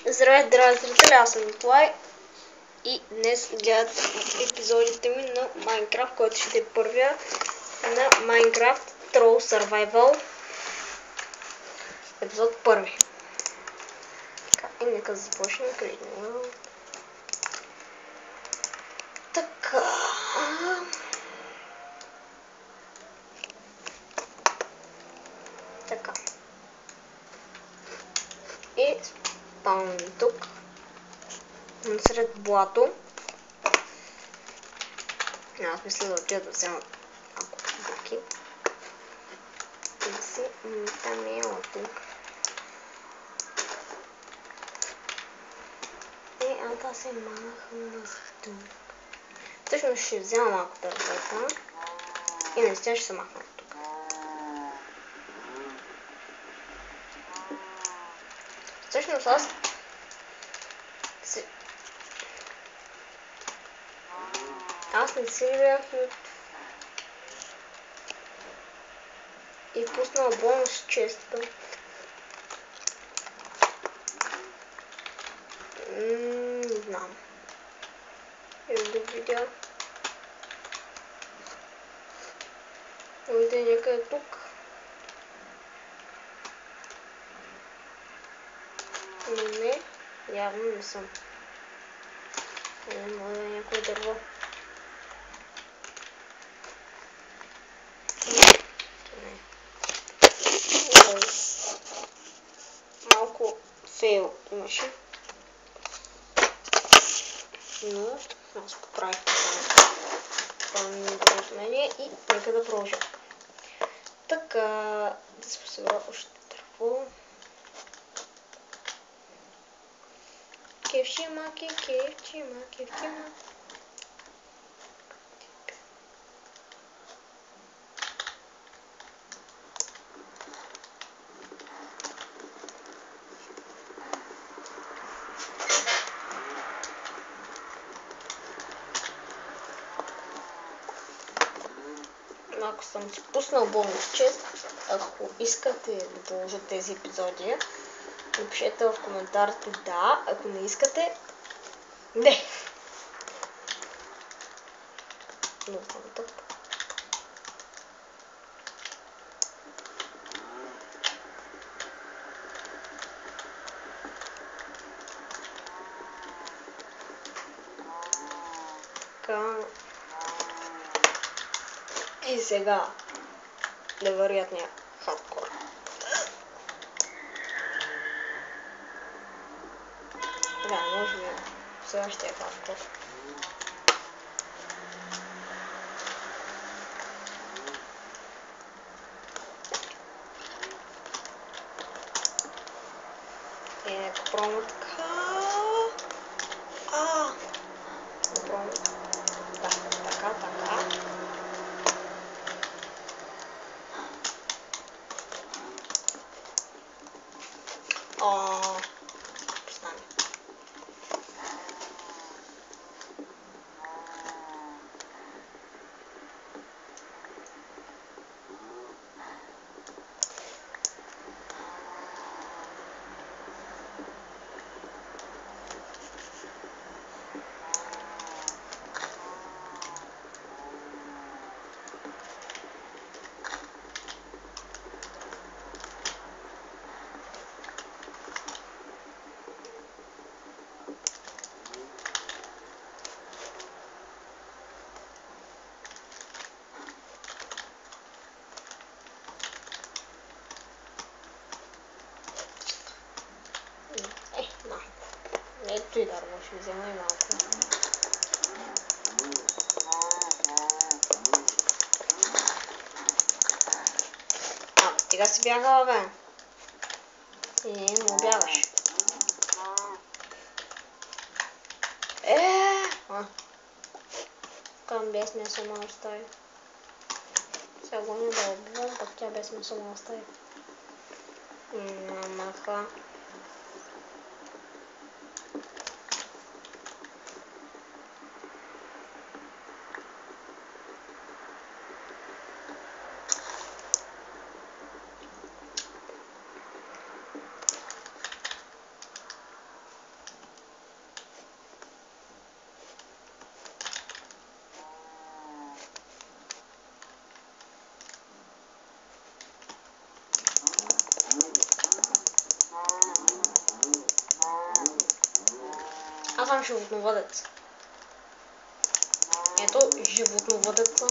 Здравейте, драги зрители, аз съм Николай и днес гледат епизодите ми на Майнкрафт, който ще е първия на Майнкрафт Troll Survival, епизод първи. Така, и нека започнем. Така. Така. И спавам тук. Насред блато. Аз мисля да отида да взема малко буки. И да си тамела тук. Аз се махам тук. Всъщност ще взема малко дървета. И наистина ще се махна тук. Всъщност аз не си бях и пуснала бонус честа. Не знам. Или да видя. Дойде някъде тук. Но не, явно не съм. Може да е някое дърво. Малко фейл имаше. Но аз поправих това недоразумение и нека да продължа. Така, да се посъбра още дърво. Кефчима. Ако съм си пуснал бонус чест, ако искате да продължа тези епизоди, напишете в коментарите да, ако не искате, не. Но тук. Така. И сега невероятния хардкор. Да, може би сега ще е хардкор. И нека пробвам така. Пробвам така. Стане. Ето и дърво, ще взема и малко. Стига си бягала, бе. Не бягаш. Към без ме сама остави. Сега го не да убивам, пък тя без ме сама остави. Маха. Аз съм животновъдец. Ето, животновъдеца.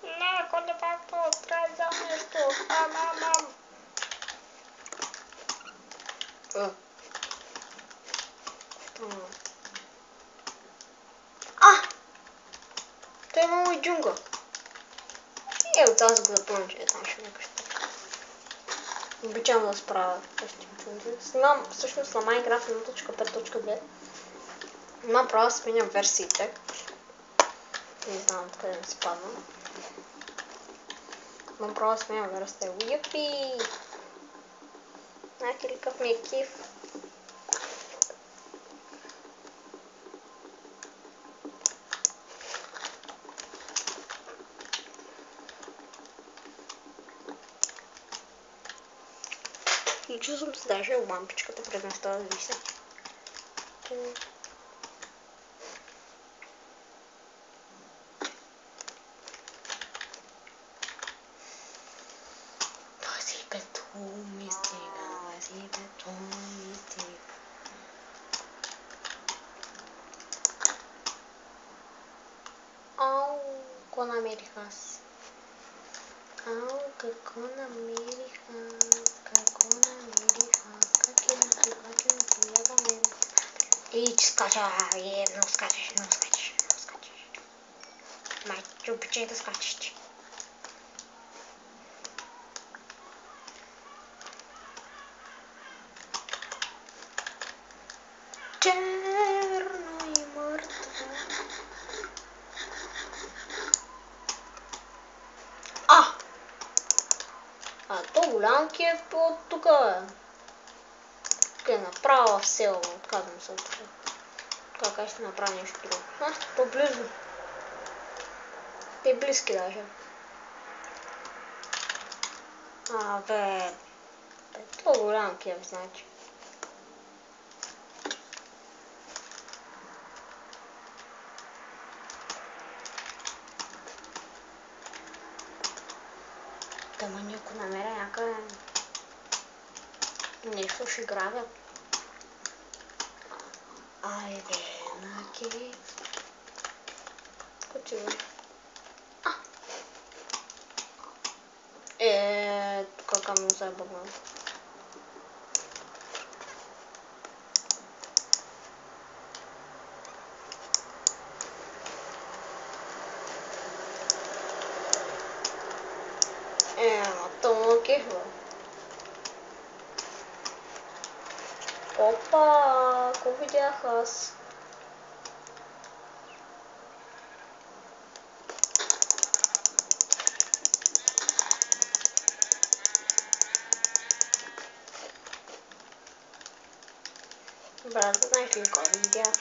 Не, колебато, трябва да взема нещо. Ам. Той има и джунгъл. От тази го запомня, че там ще ме къща. Обичам да справя къщи. Снимам всъщност на Minecraft 1.5.2. Имам право да сменям версиите. Не знам откъде ми се падна. Имам право да сменям версиите. Юпи! Знаете ли какъв ми е киф? Включил съм се даже лампичката пред места да вися. Този бетон ми стига, този бетон ми стига. Ау, какво намерих аз? Ау, какво намерих аз? Какво намериха? Как е ядаме? И че скача, много скачаш. Май, че обичай да скачаш ти. Черно и мъртво. То голям кеф от тук, бе. Тук е направо в село, отказвам се от тук. Как ще направя нещо друго? По-близо. Те близки даже. Бе, то голям кеф, значи. Тама някой намеря някъде. Нещо ще грабят. Айде, на кеф. Отива. Тук камън се е бъгнал. То кеф, бе. Опа, какво видях аз? Брат, знаеш ли кой видях?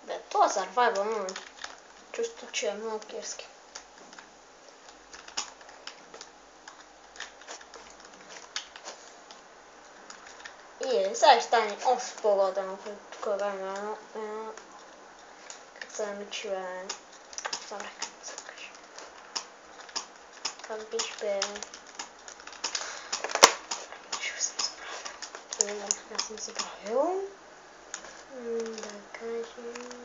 Бе, това Survival, но чувство, че е много кирски. Сега ще стане още по-годено, тук време като се намичи, бе. Добре, как се кажа. Как биш, бе? Не съм забравил. Да кажем...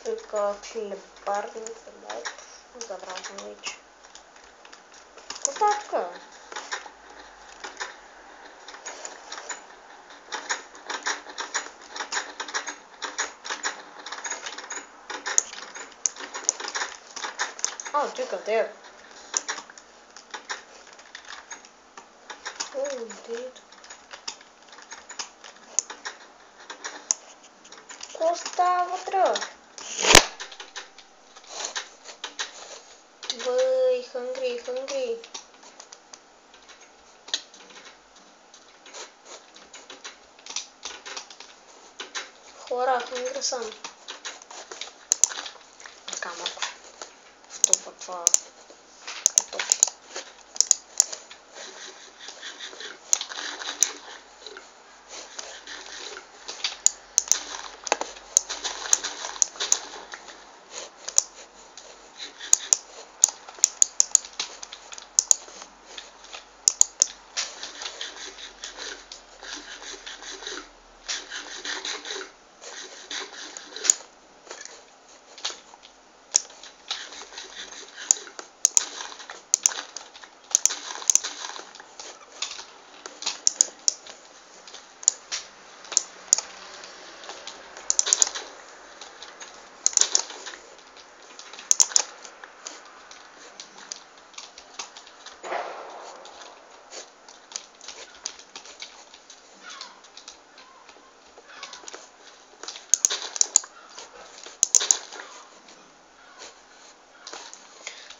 Тук хлебарница, да. Забрал съм вече. Какво става тук? Ти къде е? Дето. Какво става вътре? Бъй, хънгри. хора, ако не игра сам. Така, малко. Стопа това.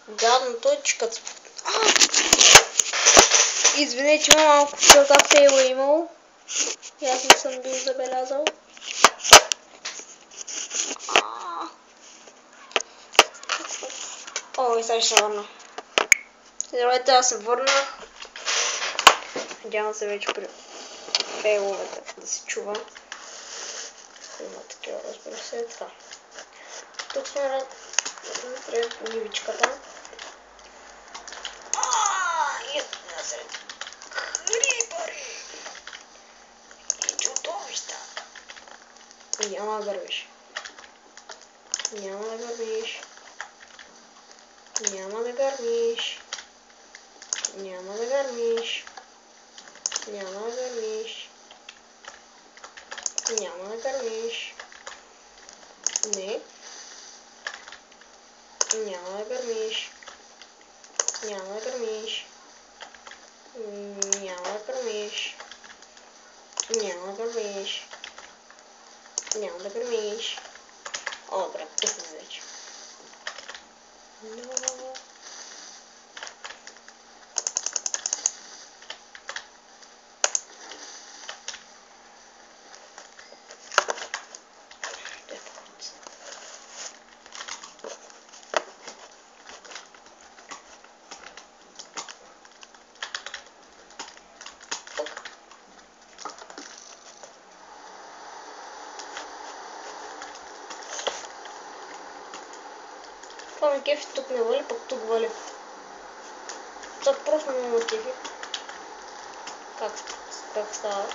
Гадното е, че като... Извинете, че малко черта фейл е имало. И аз не съм бил забелязал. О, и сега ще се върна. Здравейте, аз се върнах. Надявам се вече при фейловете да се чува. Има такива, разбира се, така. Тук сме пред ливичката. Ето насред крипари и чудовища. Няма да гърмиш. Няма да гърмиш. Няма да гърмиш. Няма да гърмиш. Няма да гърмиш. Няма да гърмиш. Не. Няма да гърмиш. Няма да гърмиш. Няма да гърмиш. Няма да гърмиш. Няма да гърмиш. О, добре, пусна вече. Но... Това ми кефи, тук не вали, пък тук вали. Това просто не ме кефи. Как става?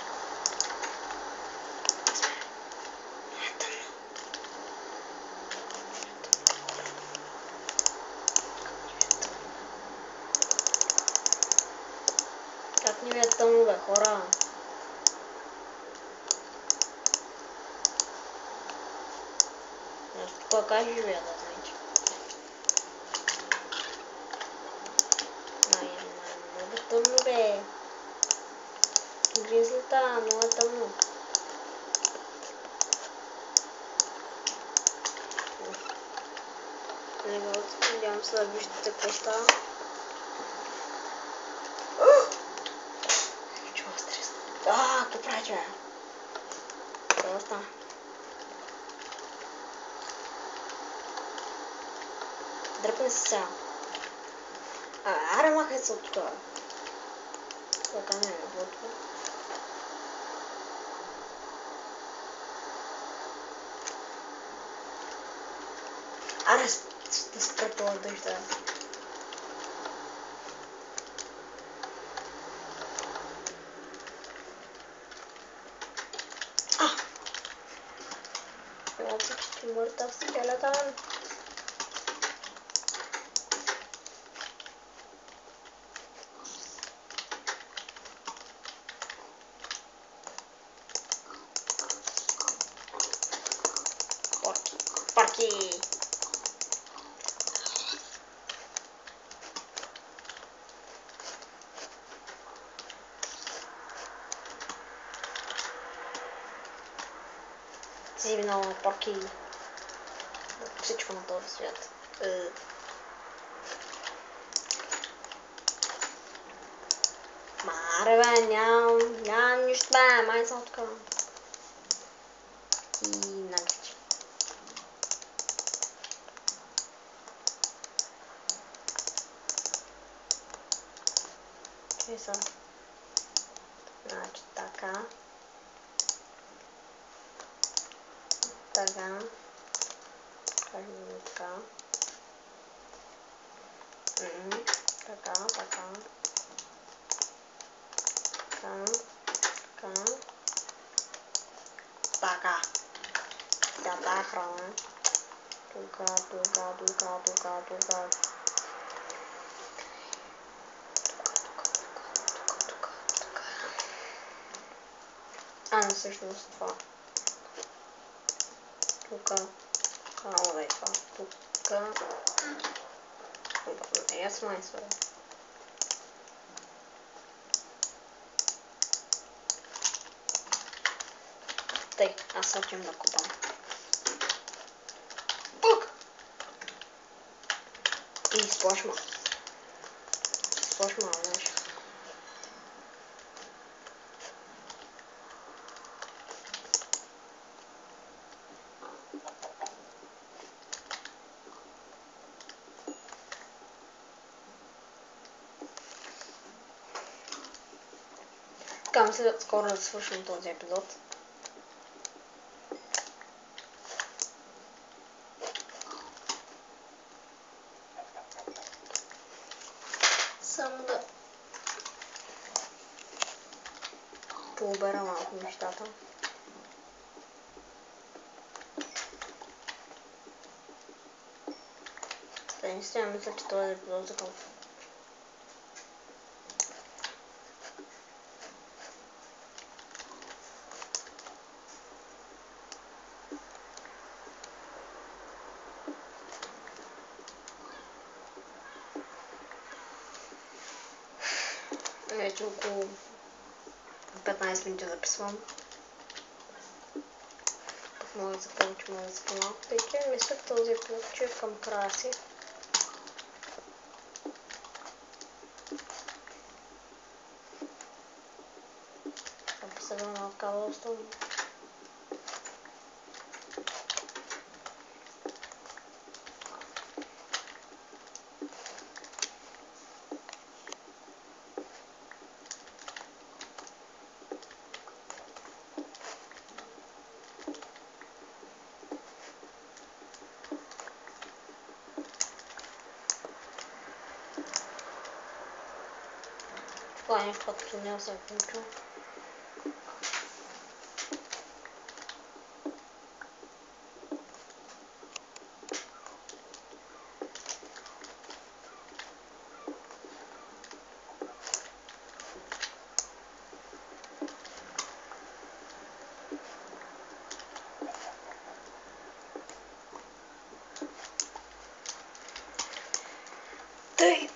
Как не ви е тъмно, бе, хора? Аз тук как живея, да знаете. Много тъмно, бе. Гризлата, много е тъмно. Надявам се да виждате какво става. Чува стрес. Какво прави, човек? Това стана. Дръпне се сега. Аре, махай се от тук. Така не е работва. Аре, да спре това дъжда. Всички мъртъв скелетън. Парки! Зимно парки. Всичко на този свят. Маре, бе, нямам нищо, бе, май съм така. и нагетче. Че са? Значи така. Така. Кажем така. Така, така. Така. Така. Така. Сега тая храна. Тука, тука, тука, тука, тука. Не всъщност това. Тука. Кало да е това. Тука. Аз май свъря. Тъй, аз отивам да купам. Пук! И сплашма. Сплашма, знаеш. Така мисля скоро да свършим този епизод. Само да пообера малко нещата. Наистина мисля, че този епизод за колко. Вече около 15 минути записвам. Мога да за повече, мога да за по-малко. Тъй че мисля в този епизод, че е към края си. Ако се върна от кабелството. Това нещо, като не се е получило. Тъй.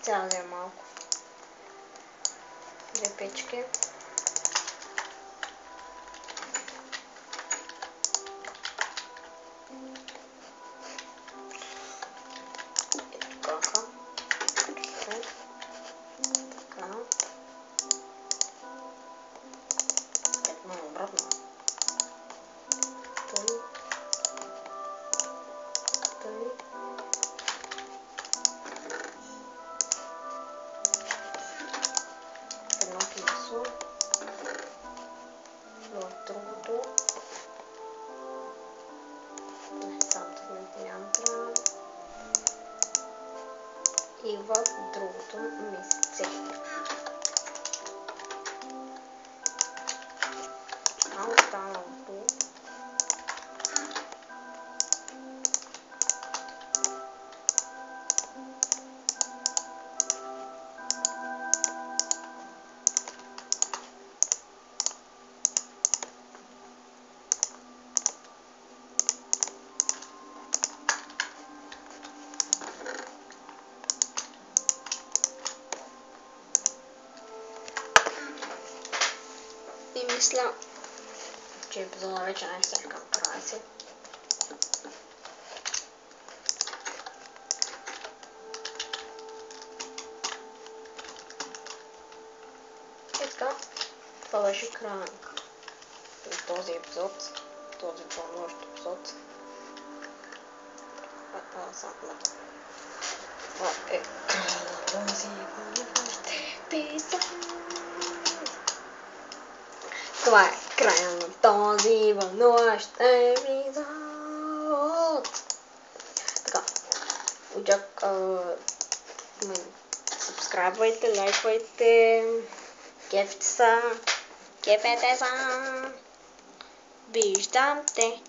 Цял да е малко. 2 печки. И в другото месце. А останалото Мисля, че епизода вече не се към края си. И така, това беше края на този епизод, този вълнуващ епизод. Това е края на този вълнуващ епизод. Това е края на този вълнуващ епизод. Така, сабскрайбвайте, лайквайте, кефте са, кефете са, виждам те.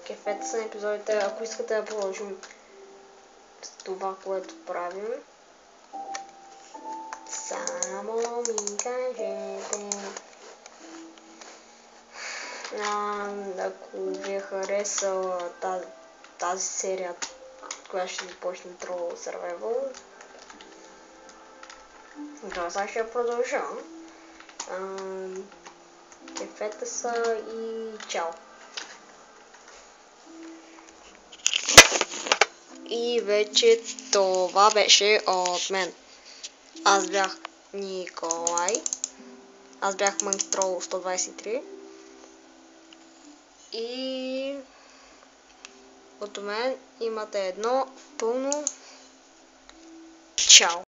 Кефете са на епизодите, ако искате да продължим с това, което правим. Само ми кажете. Ако ви е харесала тази серия, която ще започне Troll Survival, тогава ще я продължавам. Кефете са и чао! И вече това беше от мен. Аз бях Николай. Аз бях Monkey Troll 123. И от мен имате едно пълно чао.